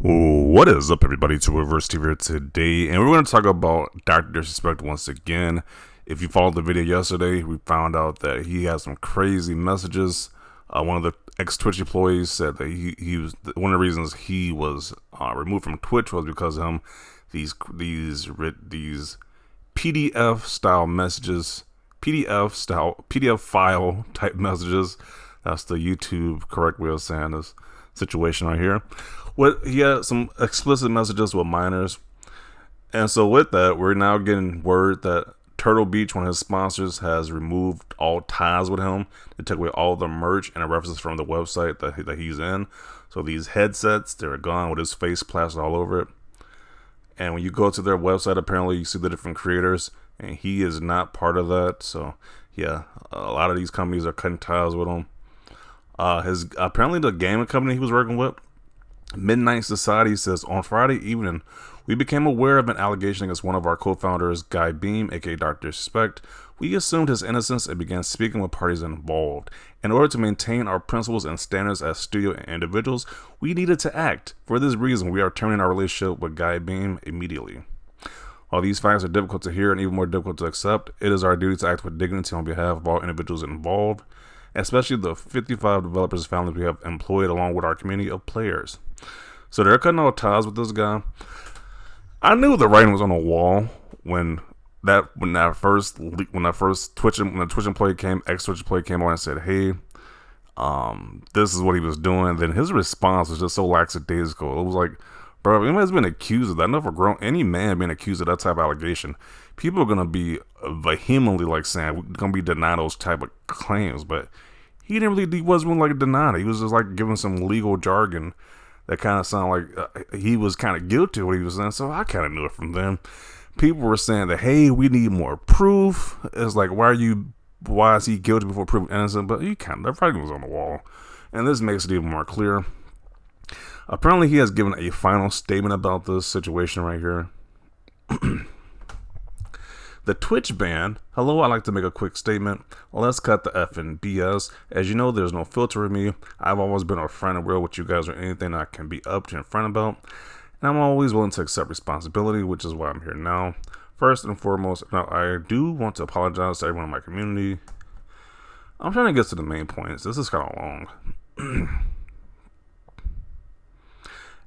What is up, everybody? To Reverse TV here today, and we're going to talk about Dr. Disrespect once again. If you followed the video yesterday, we found out that he has some crazy messages. One of the ex-Twitch employees said that he was one of the reasons he was removed from Twitch was because of him. These PDF style messages, PDF file type messages. That's the YouTube correct way of saying this situation right here. He had some explicit messages with minors, and so with that, we're now getting word that Turtle Beach, one of his sponsors, has removed all ties with him. They took away all the merch and references from the website that he's in. So these headsets, they're gone with his face plastered all over it. And when you go to their website, apparently you see the different creators, and he is not part of that. So yeah, a lot of these companies are cutting ties with him. Apparently the gaming company he was working with, Midnight Society, says on Friday evening, we became aware of an allegation against one of our co-founders, Guy Beam, aka Dr. Disrespect. We assumed his innocence and began speaking with parties involved. In order to maintain our principles and standards as studio and individuals, we needed to act. For this reason, we are terminating our relationship with Guy Beam immediately. While these facts are difficult to hear and even more difficult to accept, it is our duty to act with dignity on behalf of all individuals involved, especially the 55 developers and families we have employed along with our community of players. So they're cutting all ties with this guy. I knew the writing was on the wall when the Twitch employee came on and said, "Hey, this is what he was doing." Then his response was just so lackadaisical. It was like, bro, if anybody's been accused of that, never grown any man being accused of that type of allegation, people are gonna be vehemently like saying we're gonna be denying those type of claims. But he wasn't really like denying it. He was just like giving some legal jargon that kind of sounded like he was kind of guilty of what he was saying. So I kind of knew it from then. People were saying that, hey, we need more proof. It's like, why is he guilty before proven innocent? But the writing was on the wall. And this makes it even more clear. Apparently he has given a final statement about this situation right here. The Twitch ban. Hello, I'd like to make a quick statement. Let's cut the effing BS. As you know, there's no filter with me. I've always been upfront and real with you guys or anything I can be up to and front about. And I'm always willing to accept responsibility, which is why I'm here now. First and foremost, now I do want to apologize to everyone in my community. I'm trying to get to the main points. This is kind of long.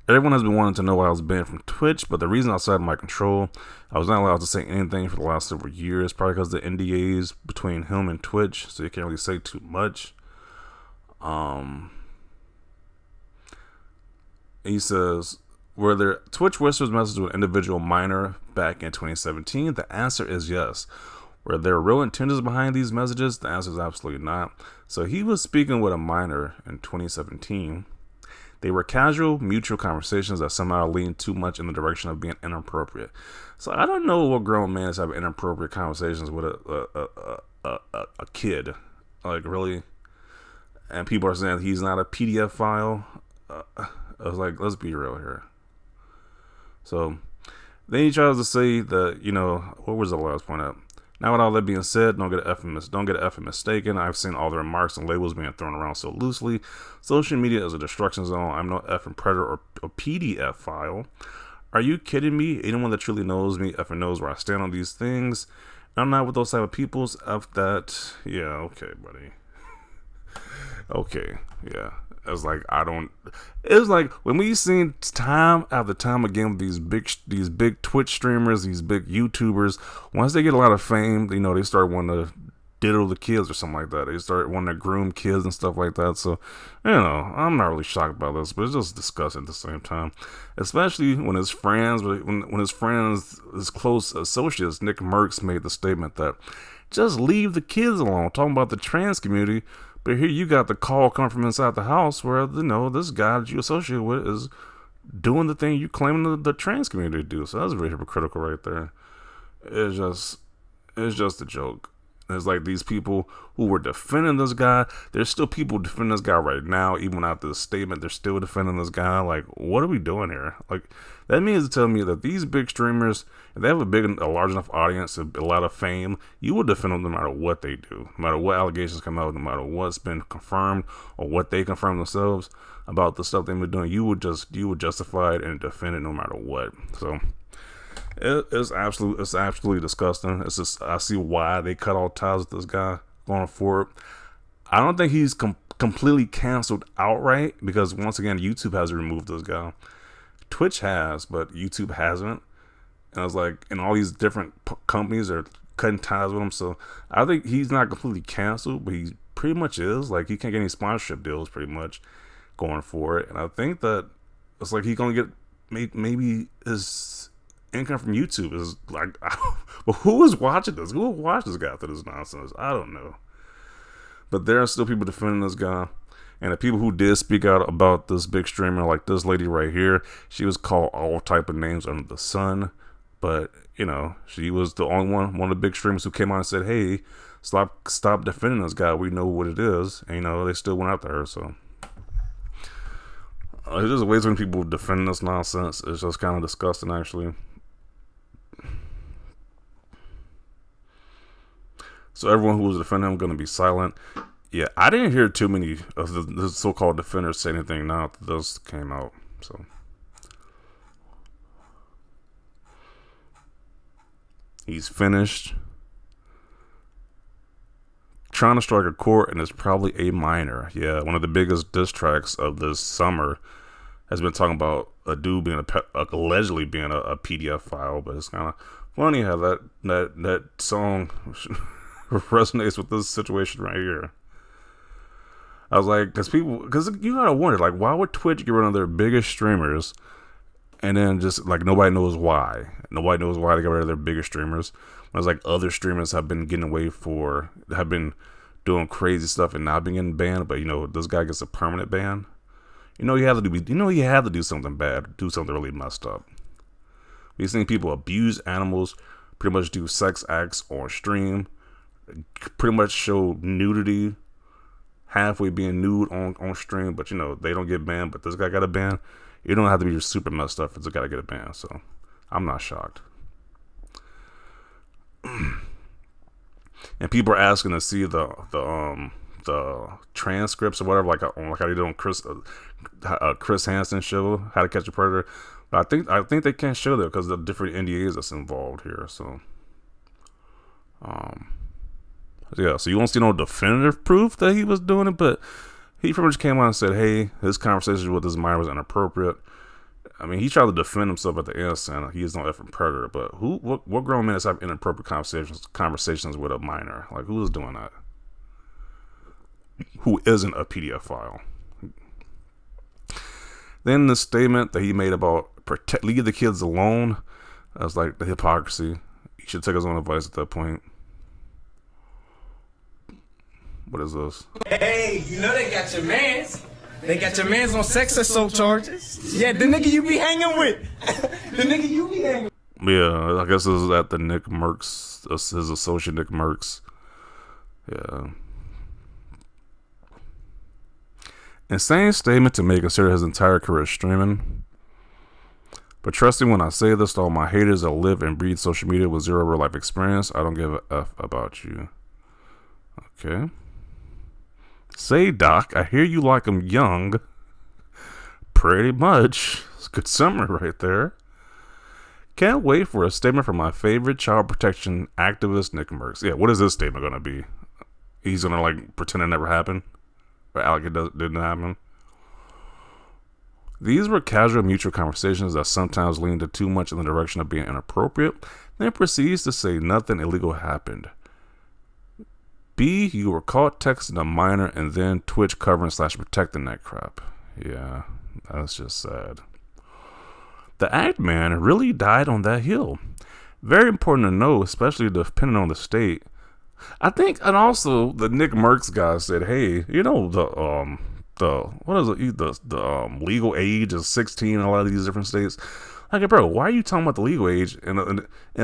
Everyone has been wanting to know why I was banned from Twitch, but the reason outside of my control, I was not allowed to say anything for the last several years, probably because of the NDAs between him and Twitch, so you can't really say too much. He says, were there Twitch whispers messages with an individual minor back in 2017? The answer is yes. Were there real intentions behind these messages? The answer is absolutely not. So he was speaking with a minor in 2017. They were casual, mutual conversations that somehow leaned too much in the direction of being inappropriate. So I don't know what grown man is having inappropriate conversations with a kid. Like, really? And people are saying he's not a PDF file. I was like, let's be real here. So then he tries to say that, what was the last point up? Now, with all that being said, don't get an effing mistaken. I've seen all the remarks and labels being thrown around so loosely. Social media is a destruction zone. I'm no effing predator or PDF file. Are you kidding me? Anyone that truly knows me effing knows where I stand on these things. I'm not with those type of peoples. F that. Yeah, okay, buddy. Okay, yeah. It's like when we seen time after time again with these big Twitch streamers, these big YouTubers, once they get a lot of fame, they start wanting to diddle the kids or something like that. They start wanting to groom kids and stuff like that. So, I'm not really shocked by this, but it's just disgusting at the same time. Especially when his friends, his close associates, Nick Merckx, made the statement that just leave the kids alone, talking about the trans community. But here you got the call coming from inside the house where, this guy that you associate with is doing the thing you claim the trans community to do. So that's very hypocritical right there. It's just a joke. It's like these people who were defending this guy, there's still people defending this guy right now, even after the statement, they're still defending this guy. Like, what are we doing here? Like, that means to tell me that these big streamers, if they have a large enough audience, a lot of fame, you will defend them no matter what they do, no matter what allegations come out, no matter what's been confirmed or what they confirm themselves. about the stuff they've been doing, you would justify it and defend it no matter what. So it's absolutely disgusting. It's just, I see why they cut all ties with this guy going forward. I don't think he's completely canceled outright, because once again, YouTube hasn't removed this guy. Twitch has, but YouTube hasn't. And I was like, and all these different companies are cutting ties with him. So I think he's not completely canceled, but he pretty much is. Like, he can't get any sponsorship deals pretty much going for it. And I think that it's like he's going to get maybe his income from YouTube is like, but who is watching this? Who will watch this guy through this nonsense? I don't know. But there are still people defending this guy. And the people who did speak out about this big streamer, like this lady right here, she was called all type of names under the sun. But, you know, she was the only one of the big streamers who came out and said, hey, stop defending this guy. We know what it is. And, you know, they still went after her. So there's just ways when people defend this nonsense. It's just kind of disgusting, actually. So everyone who was defending him going to be silent. Yeah, I didn't hear too many of the so-called defenders say anything now that this came out. So he's finished trying to strike a chord, and it's probably a minor. Yeah, one of the biggest diss tracks of this summer has been talking about a dude being allegedly being a PDF file, but it's kind of funny how that song resonates with this situation right here. I was like, because you gotta wonder, like, why would Twitch get rid of their biggest streamers, and then just like nobody knows why they got rid of their biggest streamers? When it's like other streamers have been have been doing crazy stuff and not being getting banned, but you know, this guy gets a permanent ban. You have to do something bad, do something really messed up. We've seen people abuse animals, pretty much do sex acts on stream, pretty much show nudity, halfway being nude on stream, but you know, they don't get banned, but this guy got a ban. You don't have to be super messed up for this guy to get a ban, so I'm not shocked. And people are asking to see the transcripts or whatever, like how they did on Chris Hansen show, How to Catch a Predator. But I think they can't show that because of the different NDAs that's involved here. So, yeah. So you won't see no definitive proof that he was doing it, but he pretty much came out and said, "Hey, his conversation with this minor was inappropriate." I mean, he tried to defend himself at the end, saying he is no effing predator. But what grown men have inappropriate conversations with a minor? Like, who is doing that? Who isn't a PDF file? Then the statement that he made about leave the kids alone, that was like the hypocrisy. He should take his own advice at that point. What is this? Hey, you know they got your mans. They got your mans on sex assault charges. Yeah, the nigga you be hanging with. The nigga you be hanging with. Yeah, I guess this is at the Nick Merckx, his associate Nick Merckx. Yeah. Insane statement to make, consider his entire career streaming. But trust me when I say this to all my haters that live and breathe social media with zero real life experience, I don't give a F about you. Okay. Say, Doc, I hear you like him young. Pretty much. It's a good summary right there. Can't wait for a statement from my favorite child protection activist, Nick Merckx. Yeah, what is this statement going to be? He's going to, like, pretend it never happened? Or Alec didn't happen? These were casual mutual conversations that sometimes leaned too much in the direction of being inappropriate, then proceeds to say nothing illegal happened. B, you were caught texting a minor and then Twitch covering / protecting that crap. Yeah, that's just sad. The act man really died on that hill. Very important to know, especially depending on the state. I think, and also the Nick Merckx guy said, "Hey, you know the legal age is 16 in a lot of these different states." Like, bro, why are you talking about the legal age in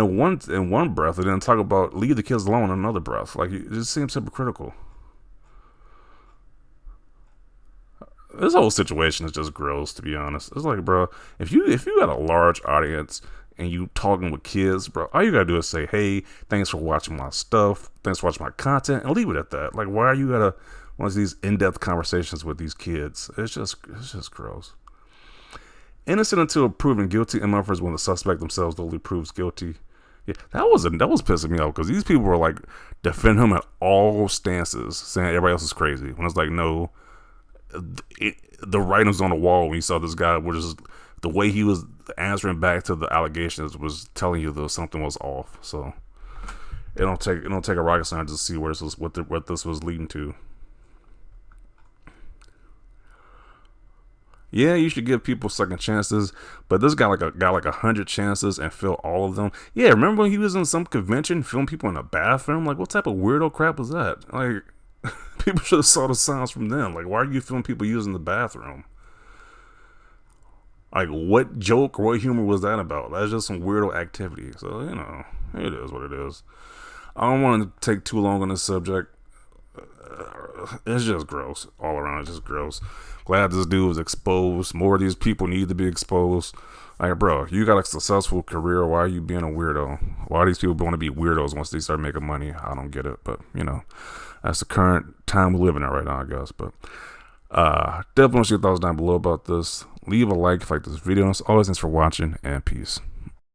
one breath and then talk about leave the kids alone in another breath? Like, it just seems hypocritical. This whole situation is just gross, to be honest. It's like, bro, if you got a large audience and you talking with kids, bro, all you gotta do is say, "Hey, thanks for watching my stuff, thanks for watching my content," and leave it at that. Like, why one of these in-depth conversations with these kids. It's just gross. Innocent until proven guilty. MF is when the suspect themselves totally proves guilty. Yeah, that was pissing me off because these people were like defending him at all stances, saying everybody else is crazy. When it's like, no, the writing was on the wall when you saw this guy, which is the way he was answering back to the allegations was telling you that something was off. So it don't take a rocket scientist to see where this was, what this was leading to. Yeah, you should give people second chances, but this guy got like 100 chances and failed all of them. Yeah, remember when he was in some convention filming people in a bathroom? Like, what type of weirdo crap was that? Like, people should have saw the signs from then. Like, why are you filming people using the bathroom? Like, what joke or what humor was that about? That's just some weirdo activity. So, you know, it is what it is. I don't want to take too long on this subject. It's just gross. All around, it's just gross. Glad this dude was exposed. More of these people need to be exposed. Like, bro, you got a successful career. Why are you being a weirdo? Why are these people want to be weirdos once they start making money? I don't get it. But, you know, that's the current time we're living in right now, I guess. But definitely want your thoughts down below about this. Leave a like if you like this video. And as always, thanks for watching, and peace.